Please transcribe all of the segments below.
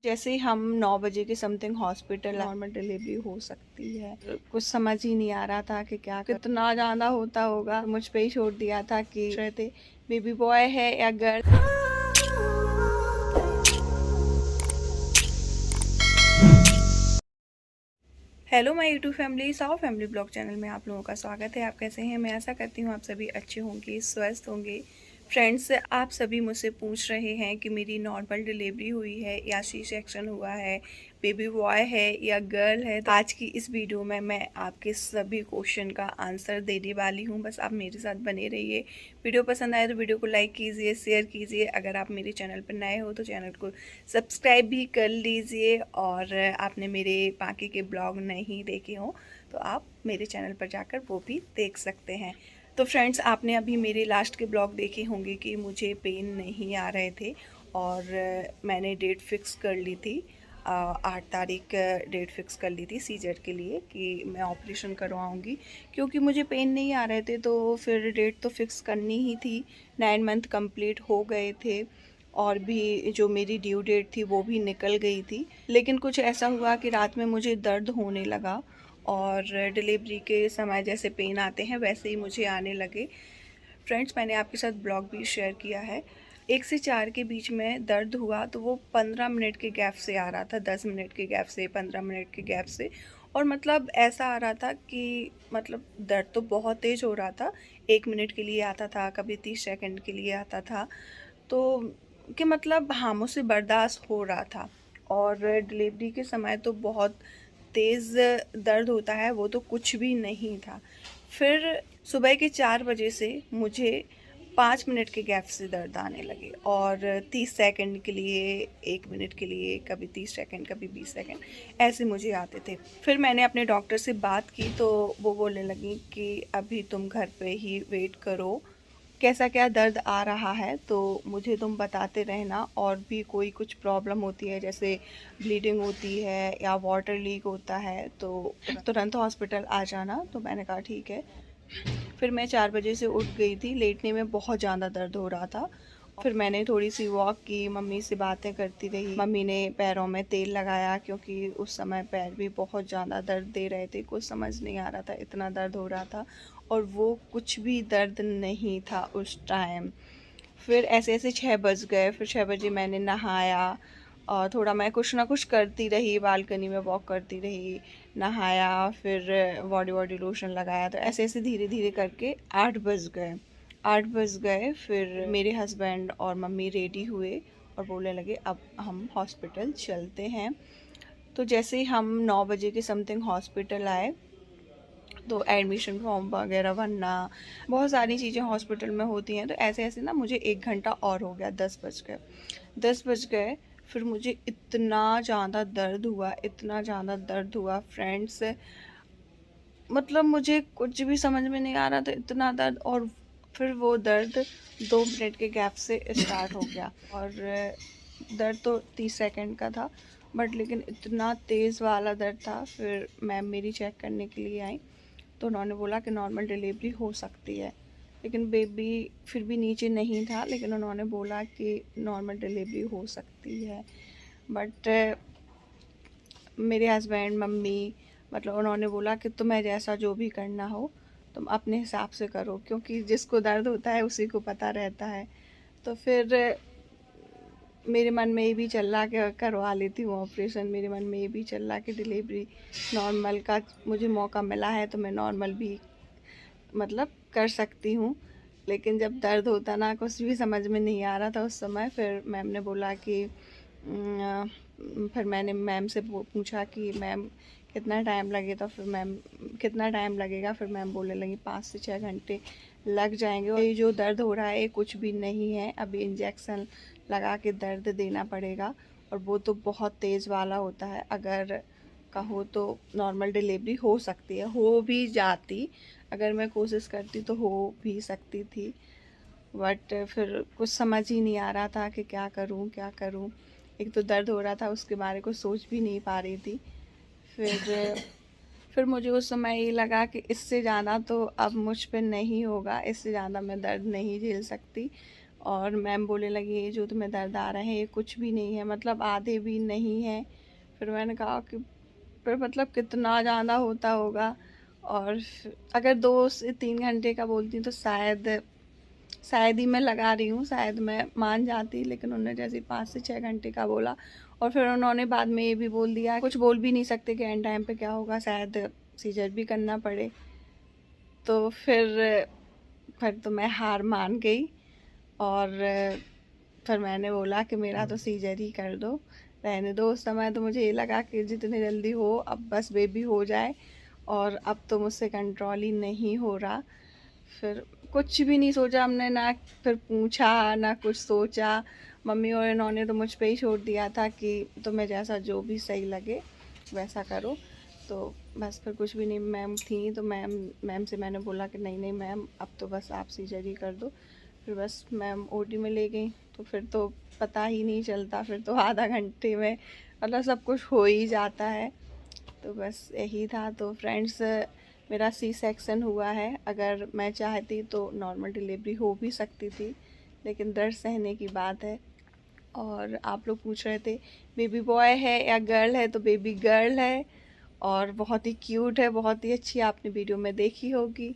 जैसे ही हम 9 बजे के समथिंग हॉस्पिटल, नॉर्मल डिलीवरी हो सकती है। कुछ समझ ही नहीं आ रहा था कि क्या कितना ज़्यादा होता होगा। मुझ पे ही छोड़ दिया था कि रहते बेबी बॉय है या girl. Hello my YouTube family, Sao family blog channel में आप लोगों का स्वागत है। आप कैसे हैं? मैं आशा करती हूँ आप सभी अच्छे होंगे, स्वस्थ होंगे। फ्रेंड्स, आप सभी मुझसे पूछ रहे हैं कि मेरी नॉर्मल डिलीवरी हुई है या सी सेक्शन हुआ है, बेबी बॉय है या गर्ल है। तो आज की इस वीडियो में मैं आपके सभी क्वेश्चन का आंसर देने वाली हूँ। बस आप मेरे साथ बने रहिए। वीडियो पसंद आए तो वीडियो को लाइक कीजिए, शेयर कीजिए। अगर आप मेरे चैनल पर नए हो तो चैनल को सब्सक्राइब भी कर लीजिए। और आपने मेरे बाकी के ब्लॉग नहीं देखे हो तो आप मेरे चैनल पर जाकर वो भी देख सकते हैं। तो फ्रेंड्स, आपने अभी मेरे लास्ट के ब्लॉग देखे होंगे कि मुझे पेन नहीं आ रहे थे और मैंने डेट फिक्स कर ली थी। 8 तारीख डेट फिक्स कर ली थी सीजर के लिए कि मैं ऑपरेशन करवाऊंगी, क्योंकि मुझे पेन नहीं आ रहे थे। तो फिर डेट तो फिक्स करनी ही थी। 9 मंथ कंप्लीट हो गए थे और भी जो मेरी ड्यू डेट थी वो भी निकल गई थी। लेकिन कुछ ऐसा हुआ कि रात में मुझे दर्द होने लगा और डिलीवरी के समय जैसे पेन आते हैं वैसे ही मुझे आने लगे। फ्रेंड्स, मैंने आपके साथ ब्लॉग भी शेयर किया है। 1 से 4 के बीच में दर्द हुआ तो वो 15 मिनट के गैप से आ रहा था, 10 मिनट के गैप से, 15 मिनट के गैप से। और मतलब ऐसा आ रहा था कि मतलब दर्द तो बहुत तेज़ हो रहा था। 1 मिनट के लिए आता था, कभी 30 सेकंड के लिए आता था। तो कि मतलब हाँ, मुझसे बर्दाश्त हो रहा था। और डिलीवरी के समय तो बहुत तेज़ दर्द होता है, वो तो कुछ भी नहीं था। फिर सुबह के 4 बजे से मुझे 5 मिनट के गैप से दर्द आने लगे और 30 सेकंड के लिए, 1 मिनट के लिए, कभी 30 सेकंड, कभी 20 सेकंड, ऐसे मुझे आते थे। फिर मैंने अपने डॉक्टर से बात की तो वो बोलने लगी कि अभी तुम घर पे ही वेट करो, कैसा क्या दर्द आ रहा है तो मुझे तुम बताते रहना। और भी कोई कुछ प्रॉब्लम होती है जैसे ब्लीडिंग होती है या वाटर लीक होता है तो तुरंत हॉस्पिटल आ जाना। तो मैंने कहा ठीक है। फिर मैं 4 बजे से उठ गई थी। लेटने में बहुत ज़्यादा दर्द हो रहा था। फिर मैंने थोड़ी सी वॉक की, मम्मी से बातें करती रही। मम्मी ने पैरों में तेल लगाया क्योंकि उस समय पैर भी बहुत ज़्यादा दर्द दे रहे थे। कुछ समझ नहीं आ रहा था, इतना दर्द हो रहा था और वो कुछ भी दर्द नहीं था उस टाइम। फिर ऐसे ऐसे 6 बज गए। फिर 6 बजे मैंने नहाया और थोड़ा मैं कुछ ना कुछ करती रही, बालकनी में वॉक करती रही, नहाया, फिर बॉडी वॉडी लोशन लगाया। तो ऐसे ऐसे धीरे धीरे करके 8 बज गए। 8 बज गए। फिर मेरे हस्बैंड और मम्मी रेडी हुए और बोलने लगे अब हम हॉस्पिटल चलते हैं। तो जैसे ही हम 9 बजे के समथिंग हॉस्पिटल आए तो एडमिशन फॉर्म वगैरह भरना, बहुत सारी चीज़ें हॉस्पिटल में होती हैं। तो ऐसे ऐसे ना मुझे 1 घंटा और हो गया, 10 बज गए। 10 बज गए। फिर मुझे इतना ज़्यादा दर्द हुआ, इतना ज़्यादा दर्द हुआ फ्रेंड्स, मतलब मुझे कुछ भी समझ में नहीं आ रहा था, इतना दर्द। और फिर वो दर्द 2 मिनट के गैप से स्टार्ट हो गया और दर्द तो 30 सेकंड का था बट लेकिन इतना तेज़ वाला दर्द था। फिर मैम मेरी चेक करने के लिए आई तो उन्होंने बोला कि नॉर्मल डिलीवरी हो सकती है, लेकिन बेबी फिर भी नीचे नहीं था। लेकिन उन्होंने बोला कि नॉर्मल डिलीवरी हो सकती है। बट मेरे हस्बैंड, मम्मी, मतलब उन्होंने बोला कि तुम्हें जैसा जो भी करना हो तुम अपने हिसाब से करो, क्योंकि जिसको दर्द होता है उसी को पता रहता है। तो फिर मेरे मन में ये भी चल रहा कि करवा लेती हूँ ऑपरेशन। मेरे मन में ये भी चल रहा कि डिलीवरी नॉर्मल का मुझे मौका मिला है तो मैं नॉर्मल भी मतलब कर सकती हूँ। लेकिन जब दर्द होता ना, कुछ भी समझ में नहीं आ रहा था उस समय। फिर मैम ने बोला कि फिर मैंने मैम से पूछा कि मैम कितना टाइम लगेगा। फिर मैम कितना टाइम लगेगा, फिर मैम बोलने लगी 5 से 6 घंटे लग जाएंगे। और ये जो दर्द हो रहा है ये कुछ भी नहीं है, अभी इंजेक्शन लगा के दर्द देना पड़ेगा और वो तो बहुत तेज़ वाला होता है। अगर कहो तो नॉर्मल डिलीवरी हो सकती है, हो भी जाती, अगर मैं कोशिश करती तो हो भी सकती थी। बट फिर कुछ समझ ही नहीं आ रहा था कि क्या करूं क्या करूं। एक तो दर्द हो रहा था, उसके बारे को सोच भी नहीं पा रही थी। फिर फिर मुझे उस समय ये लगा कि इससे ज़्यादा तो अब मुझ पे नहीं होगा, इससे ज़्यादा मैं दर्द नहीं झेल सकती। और मैम बोलने लगी जो तुम्हें दर्द आ रहे हैं ये कुछ भी नहीं है, मतलब आधे भी नहीं है। फिर मैंने कहा कि फिर मतलब कितना ज़्यादा होता होगा। और अगर 2 से 3 घंटे का बोलती तो शायद ही मैं लगा रही हूँ, शायद मैं मान जाती, लेकिन उन्होंने जैसे 5 से 6 घंटे का बोला। और फिर उन्होंने बाद में ये भी बोल दिया, कुछ बोल भी नहीं सकते कि एंड टाइम पे क्या होगा, शायद सीजर भी करना पड़े। तो फिर तो मैं हार मान गई और फिर मैंने बोला कि मेरा तो सीजर ही कर दो, रहने दो। उस समय तो मुझे ये लगा कि जितनी जल्दी हो अब बस बेबी हो जाए, और अब तो मुझसे कंट्रोल ही नहीं हो रहा। फिर कुछ भी नहीं सोचा हमने, ना फिर पूछा ना कुछ सोचा। मम्मी और इन्होंने तो मुझ पे ही छोड़ दिया था कि तुम्हें जैसा जो भी सही लगे वैसा करो। तो बस फिर कुछ भी नहीं, मैम थी तो मैम से मैंने बोला कि नहीं नहीं मैम, अब तो बस आप सीजर ही कर दो। फिर बस मैम ओटी में ले गई, तो फिर तो पता ही नहीं चलता, फिर तो आधा घंटे में मतलब सब कुछ हो ही जाता है। तो बस यही था। तो फ्रेंड्स, मेरा सी सेक्शन हुआ है। अगर मैं चाहती तो नॉर्मल डिलीवरी हो भी सकती थी, लेकिन दर्द सहने की बात है। और आप लोग पूछ रहे थे बेबी बॉय है या गर्ल है, तो बेबी गर्ल है और बहुत ही क्यूट है, बहुत ही अच्छी, आपने वीडियो में देखी होगी।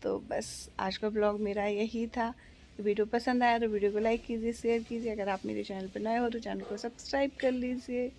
तो बस आज का ब्लॉग मेरा यही था। वीडियो पसंद आया तो वीडियो को लाइक कीजिए, शेयर कीजिए। अगर आप मेरे चैनल पर नए हो तो चैनल को सब्सक्राइब कर लीजिए।